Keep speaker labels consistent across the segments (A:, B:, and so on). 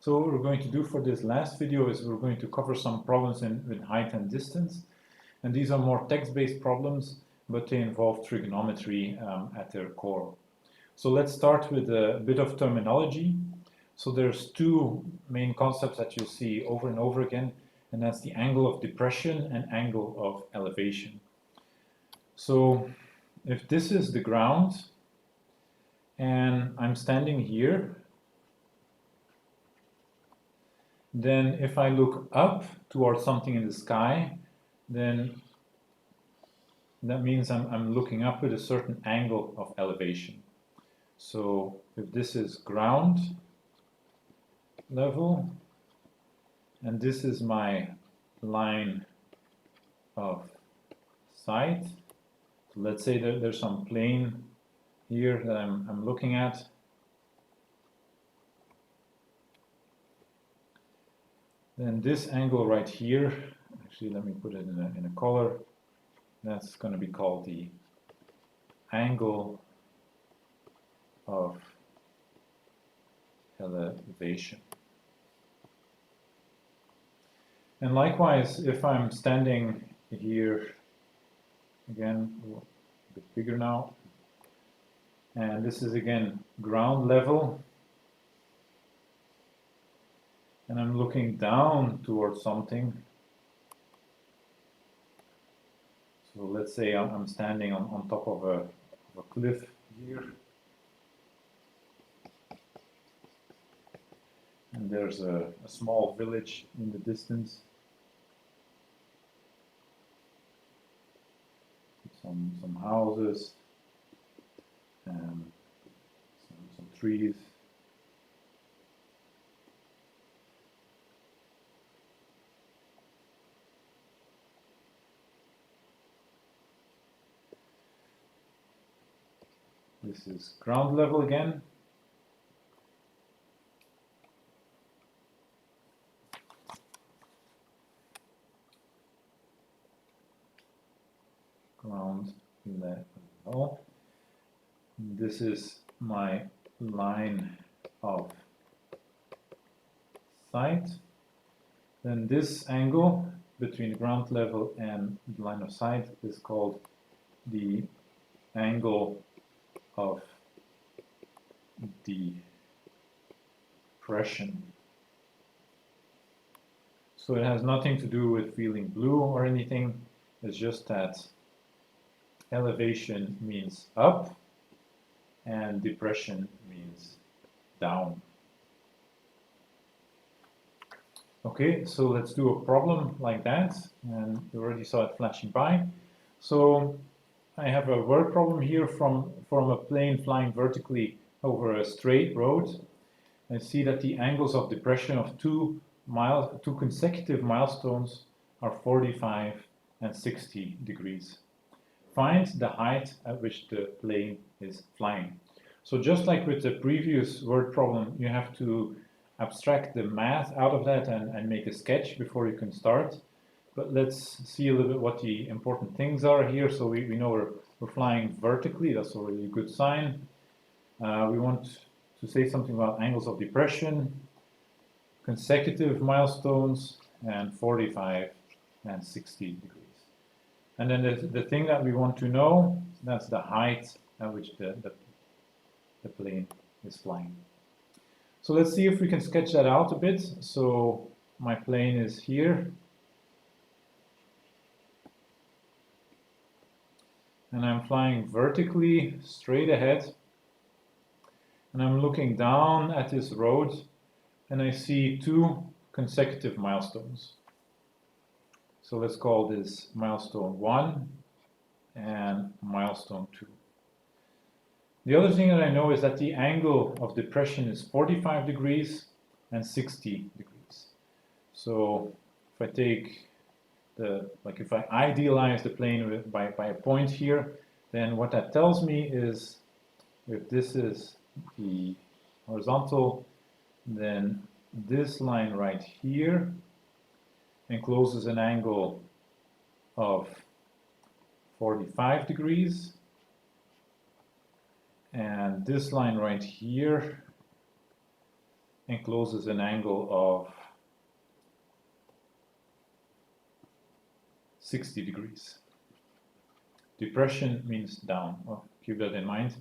A: So what we're going to do for this last video is we're going to cover some problems with height and distance. And these are more text-based problems, but they involve trigonometry at their core. So let's start with a bit of terminology. So there's two main concepts that you'll see over and over again, and that's the angle of depression and angle of elevation. So if this is the ground, and I'm standing here, then if I look up towards something in the sky, then that means I'm looking up with a certain angle of elevation. So if this is ground level, and this is my line of sight, so let's say that there's some plane here that I'm looking at. Then this angle right here, actually let me put it in a color, that's going to be called the angle of elevation. And likewise, if I'm standing here, again, a bit bigger now, and this is again ground level, and I'm looking down towards something. So let's say I'm standing on top of a cliff here, and there's a small village in the distance. Some houses and some trees. This is ground level again. Ground level. This is my line of sight. Then this angle between ground level and the line of sight is called the angle of depression. So it has nothing to do with feeling blue or anything. It's just that elevation means up and depression means down. Okay, so let's do a problem like that, and you already saw it flashing by. So I have a word problem here from a plane flying vertically over a straight road. I see that the angles of depression of two consecutive milestones are 45 and 60 degrees. Find the height at which the plane is flying. So just like with the previous word problem, you have to abstract the math out of that and make a sketch before you can start. But let's see a little bit what the important things are here. So we know we're flying vertically, that's already a good sign. We want to say something about angles of depression, consecutive milestones, and 45 and 60 degrees. And then the thing that we want to know, that's the height at which the plane is flying. So let's see if we can sketch that out a bit. So my plane is here. And I'm flying vertically straight ahead. And I'm looking down at this road, and I see two consecutive milestones. So let's call this milestone 1 and milestone 2. The other thing that I know is that the angle of depression is 45 degrees and 60 degrees. So if I take if I idealize the plane by a point here, then what that tells me is if this is the horizontal, then this line right here encloses an angle of 45 degrees, and this line right here encloses an angle of 60 degrees. Depression means down, well, keep that in mind.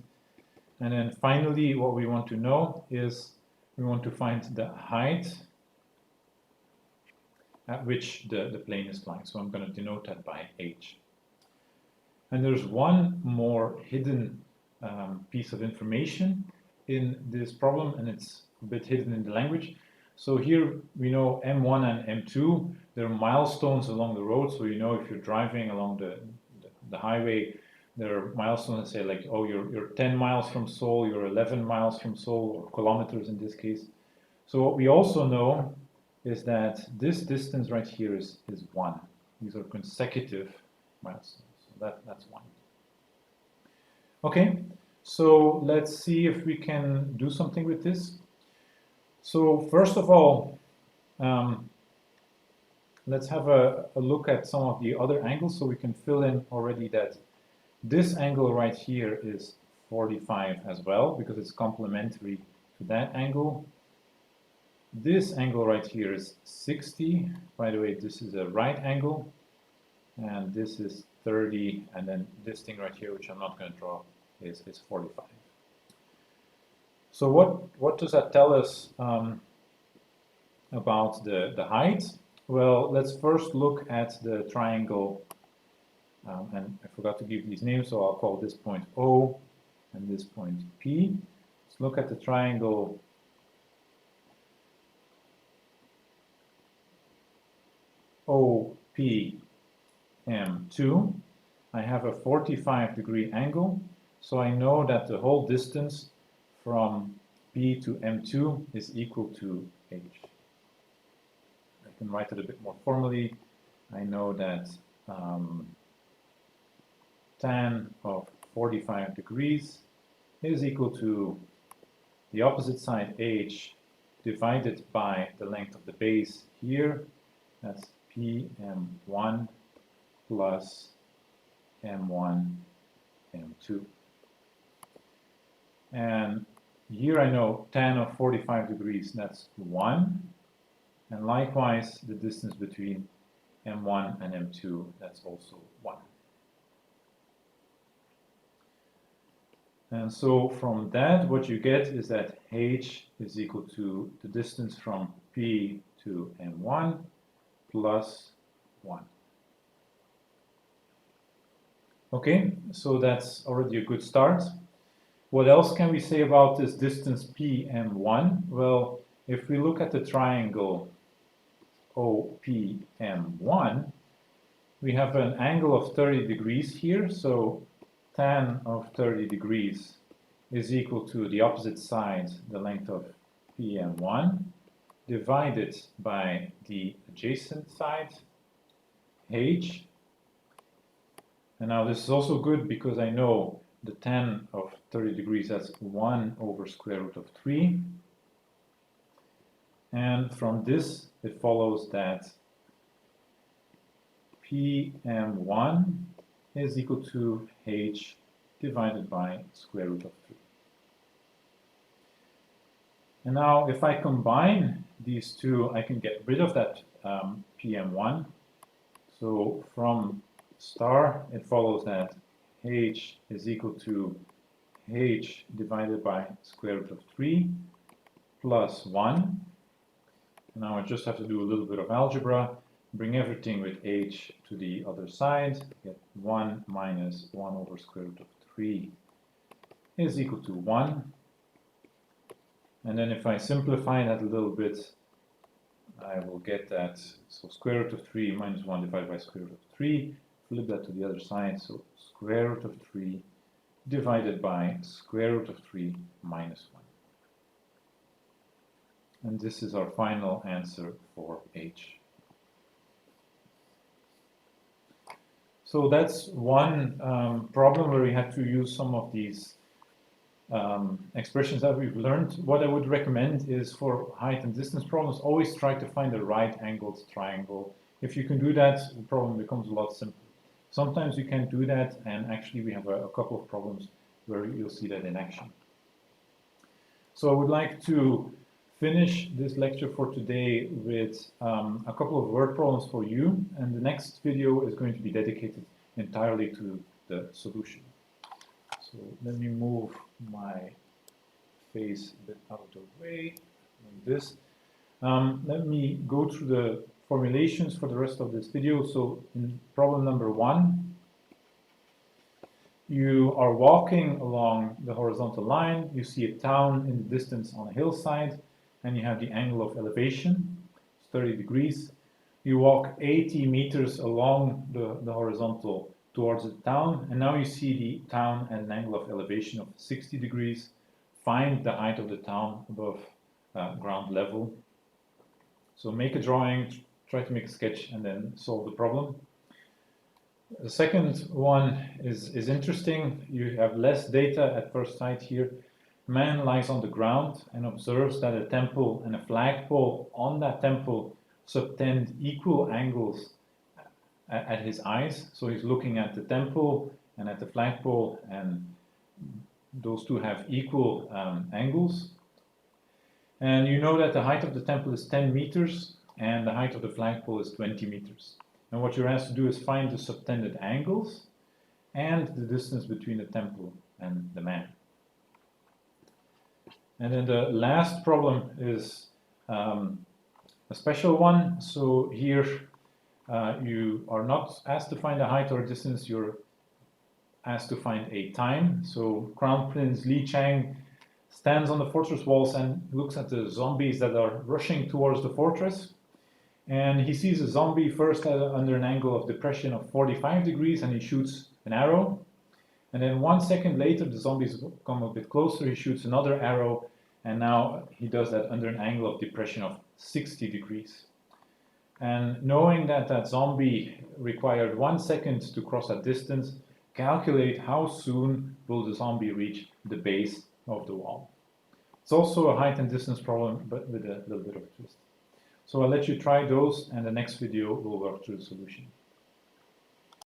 A: And then finally, what we want to know is we want to find the height at which the plane is flying. So I'm going to denote that by h. And there's one more hidden piece of information in this problem, and it's a bit hidden in the language. So here we know M1 and M2, they're milestones along the road. So you know if you're driving along the highway, there are milestones that say like, oh, you're 10 miles from Seoul, you're 11 miles from Seoul, or kilometers in this case. So what we also know is that this distance right here is 1. These are consecutive milestones. So that's 1. Okay, so let's see if we can do something with this. So first of all, let's have a look at some of the other angles so we can fill in already that this angle right here is 45 as well because it's complementary to that angle. This angle right here is 60. By the way, this is a right angle, and this is 30, and then this thing right here, which I'm not going to draw, is 45. So what does that tell us about the height? Well, let's first look at the triangle, and I forgot to give these names, so I'll call this point O and this point P. Let's look at the triangle OPM2. I have a 45-degree angle, so I know that the whole distance from P to M2 is equal to h. I can write it a bit more formally. I know that tan of 45 degrees is equal to the opposite side h divided by the length of the base here. That's PM1 plus M1, M2. And here I know tan of 45 degrees, that's 1. And likewise, the distance between M1 and M2, that's also 1. And so from that, what you get is that h is equal to the distance from P to M1 plus 1. Okay, so that's already a good start. What else can we say about this distance PM1? Well, if we look at the triangle OPM1, we have an angle of 30 degrees here, so tan of 30 degrees is equal to the opposite side, the length of PM1, divided by the adjacent side, h. And now this is also good because I know the tan of 30 degrees, that's 1 over square root of 3. And from this, it follows that PM1 is equal to h divided by square root of 3. And now if I combine these two, I can get rid of that PM1. So from star, it follows that h is equal to h divided by square root of 3 plus 1. Now I just have to do a little bit of algebra, bring everything with h to the other side, get 1 minus 1 over square root of 3 is equal to 1. And then if I simplify that a little bit, I will get that, so square root of 3 minus 1 divided by square root of 3, flip that to the other side, so square root of 3 divided by square root of 3 minus 1. And this is our final answer for h. So that's one problem where we had to use some of these expressions that we've learned. What I would recommend is for height and distance problems, always try to find the right angled triangle. If you can do that, the problem becomes a lot simpler. Sometimes you can't do that, and actually we have a couple of problems where you'll see that in action. So I would like to finish this lecture for today with a couple of word problems for you, and the next video is going to be dedicated entirely to the solution. So let me move my face a bit out of the way, like this. Let me go through the formulations for the rest of this video. So in problem number 1, you are walking along the horizontal line, you see a town in the distance on a hillside, and you have the angle of elevation, 30 degrees. You walk 80 meters along the horizontal towards the town, and now you see the town at an angle of elevation of 60 degrees. Find the height of the town above ground level. So make a drawing, try to make a sketch, and then solve the problem. The second one is interesting. You have less data at first sight here. Man lies on the ground and observes that a temple and a flagpole on that temple subtend equal angles at his eyes. So he's looking at the temple and at the flagpole, and those two have equal angles. And you know that the height of the temple is 10 meters and the height of the flagpole is 20 meters. And what you're asked to do is find the subtended angles and the distance between the temple and the man. And then the last problem is a special one. So here you are not asked to find a height or a distance, you're asked to find a time. So Crown Prince Li Chang stands on the fortress walls and looks at the zombies that are rushing towards the fortress. And he sees a zombie first under an angle of depression of 45 degrees, and he shoots an arrow. And then 1 second later, the zombies come a bit closer, he shoots another arrow, and now he does that under an angle of depression of 60 degrees. And knowing that that zombie required 1 second to cross that distance, calculate how soon will the zombie reach the base of the wall. It's also a height and distance problem, but with a little bit of a twist. So I'll let you try those, and the next video we'll work through the solution.